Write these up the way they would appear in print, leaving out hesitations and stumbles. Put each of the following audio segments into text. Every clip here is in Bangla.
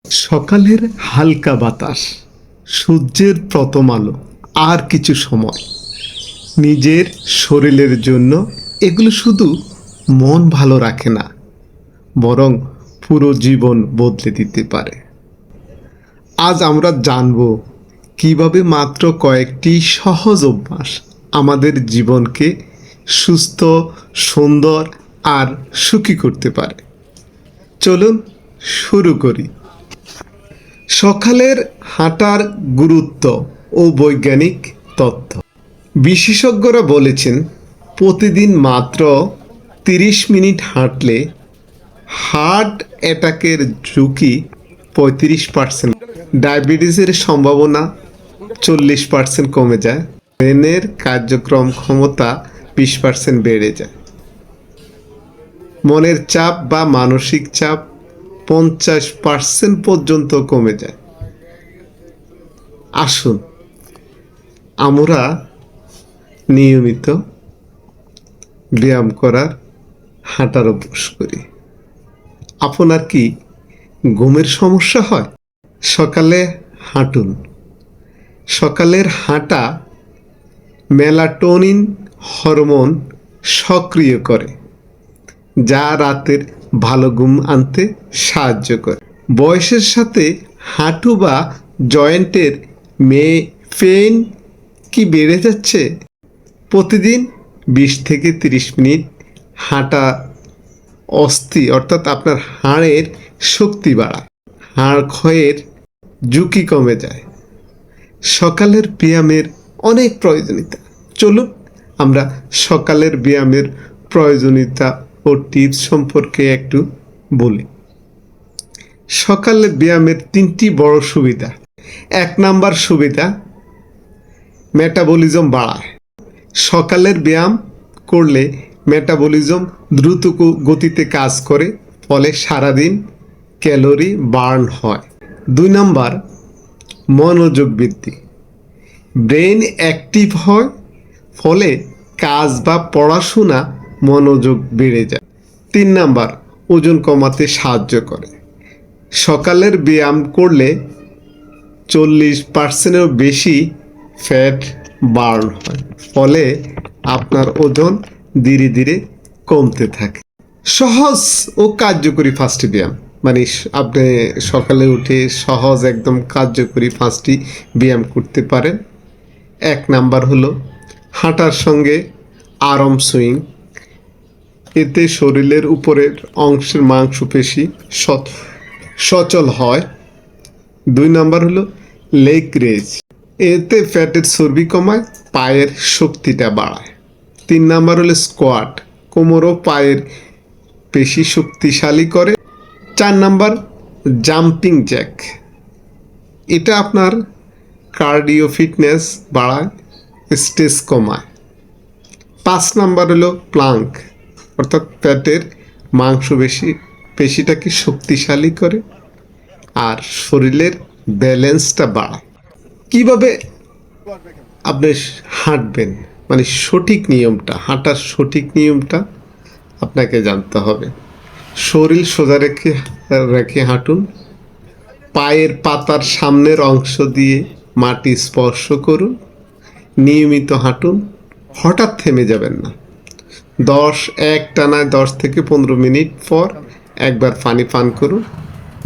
সকালের হালকা বাতাস, সূর্যের প্রথম আলো, আর কিছু সময় নিজের শরীরের জন্য, এগুলো শুধু মন ভালো রাখে না, বরং পুরো জীবন বদলে দিতে পারে। আজ আমরা জানব কিভাবে মাত্র কয়েকটি সহজ অভ্যাস আমাদের জীবনকে সুস্থ, সুন্দর আর সুখী করতে পারে। চলুন শুরু করি। সকালের হাঁটার গুরুত্ব ও বৈজ্ঞানিক তথ্য। বিশেষজ্ঞরা বলেছেন প্রতিদিন মাত্র 30 মিনিট হাঁটলে হার্ট অ্যাটাকের ঝুঁকি 35%, ডায়াবেটিসের সম্ভাবনা 40% কমে যায়, ব্রেনের কার্যক্রম ক্ষমতা 20% বেড়ে যায়, মনের চাপ বা মানসিক চাপ 50% পর্যন্ত কমে যায়। আসুন আমরা নিয়মিত ব্যায়াম করার, হাঁটার অভ্যাস করি। আপনার কি ঘুমের সমস্যা হয়? সকালে হাঁটুন। সকালের হাঁটা মেলাটোনিন হরমোন সক্রিয় করে, যা রাতের ভালো ঘুম আনতে সাহায্য করে। বয়সের সাথে হাঁটু বা জয়েন্টের পেইন কি বেড়ে যাচ্ছে? প্রতিদিন 20 থেকে 30 মিনিট হাঁটা অস্থি অর্থাৎ আপনার হাড়ের শক্তি বাড়ায়, হাড় ক্ষয়ের ঝুঁকি কমে যায়। সকালের ব্যায়ামের অনেক প্রয়োজনীয়তা। চলুন আমরা সকালের ব্যায়ামের প্রয়োজনীয়তা ও টিপস সম্পর্কে একটু বলি। সকালে ব্যায়ামের 3টি বড় সুবিধা। 1 নাম্বার সুবিধা, মেটাবলিজম বাড়ায়। সকালের ব্যায়াম করলে মেটাবলিজম দ্রুত গতিতে কাজ করে, ফলে সারাদিন ক্যালোরি বার্ন হয়। 2 নাম্বার, মনোযোগ বৃদ্ধি। ব্রেন অ্যাক্টিভ হয়, ফলে কাজ বা পড়াশোনা মনোযোগ বেড়ে যায়। 3 নাম্বার, ওজন কমাতে সাহায্য করে। সকালের ব্যায়াম করলে 40%-এরও বেশি ফ্যাট বার্ন হয়, ফলে আপনার ওজন ধীরে ধীরে কমতে থাকে। সহজ ও কার্যকরী 5টি ব্যায়াম, মানে আপনি সকালে উঠে সহজ একদম কার্যকরী 5টি ব্যায়াম করতে পারেন। 1 নাম্বার হলো হাঁটার সঙ্গে আর্ম সুইং। এতে শরীরের উপরের অংশের মাংসপেশি সচল হয়। 2 নাম্বার হলো লেগ রেজ। এতে ফ্যাটের চর্বি কমায়, পায়ের শক্তিটা বাড়ায়। 3 নাম্বার হলো স্কোয়াট, কোমর ও পায়ের পেশি শক্তিশালী করে। 4 নাম্বার জাম্পিং জ্যাক, এটা আপনার কার্ডিও ফিটনেস বাড়ায়, স্ট্রেস কমায়। 5 নাম্বার হলো প্লাঙ্ক, অর্থাৎ পেটের পেশিটাকে শক্তিশালী করে আর শরীরের ব্যালেন্সটা বাড়ায়। কিভাবে আপনি হাঁটবেন, মানে সঠিক নিয়মটা, হাঁটার সঠিক নিয়মটা আপনাকে জানতে হবে। শরীর সোজা রেখে হাঁটুন। পায়ের পাতার সামনের অংশ দিয়ে মাটি স্পর্শ করুন। নিয়মিত হাঁটুন, হঠাৎ থেমে যাবেন না। একটানা 10 থেকে 15 মিনিট পর একবার পানি পান করুন।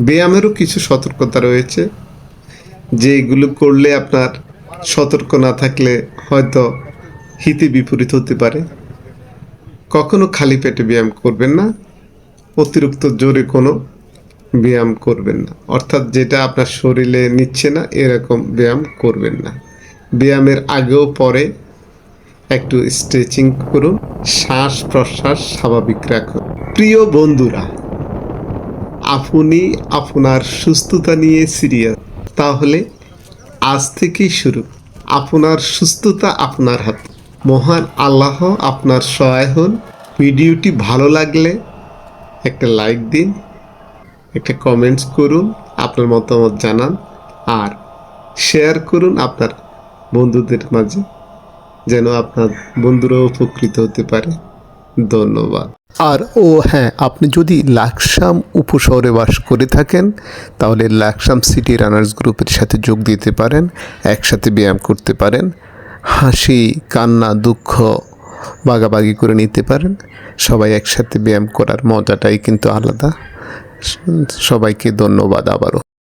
ব্যায়ামেরও কিছু সতর্কতা রয়েছে, যেগুলো করলে আপনার সতর্ক না থাকলে হয়তো হিতে বিপরীত হতে পারে। কখনো খালি পেটে ব্যায়াম করবেন না, অতিরিক্ত জোরে কোনো ব্যায়াম করবেন না, অর্থাৎ যেটা আপনার শরীরে নিচ্ছে না এরকম ব্যায়াম করবেন না। ব্যায়ামের আগেও পরে একটু স্ট্রেচিং করুন, শ্বাস প্রশ্বাস স্বাভাবিক রাখুন। প্রিয় বন্ধুরা, আপনি আপনার সুস্থতা নিয়ে সিরিয়াস, তাহলে আজ থেকেই শুরু। আপনার সুস্থতা আপনার হাতে। মহান আল্লাহ আপনার সহায় হন। ভিডিওটি ভালো লাগলে একটা লাইক দিন, একটা কমেন্টস করুন, আপনার মতামত জানান, আর শেয়ার করুন আপনার বন্ধুদের মাঝে, যেন আপনার বন্ধুরাও উপকৃত হতে পারে। ধন্যবাদ। আর হ্যাঁ, আপনি যদি লাকসাম উপশহরে বাস করে থাকেন তাহলে লাকসাম সিটি রানার্স গ্রুপের সাথে যোগ দিতে পারেন, একসাথে ব্যায়াম করতে পারেন, হাসি কান্না দুঃখ ভাগাভাগি করে নিতে পারেন। সবাই একসাথে ব্যায়াম করার মজাটাই কিন্তু আলাদা। সবাইকে ধন্যবাদ আবারও।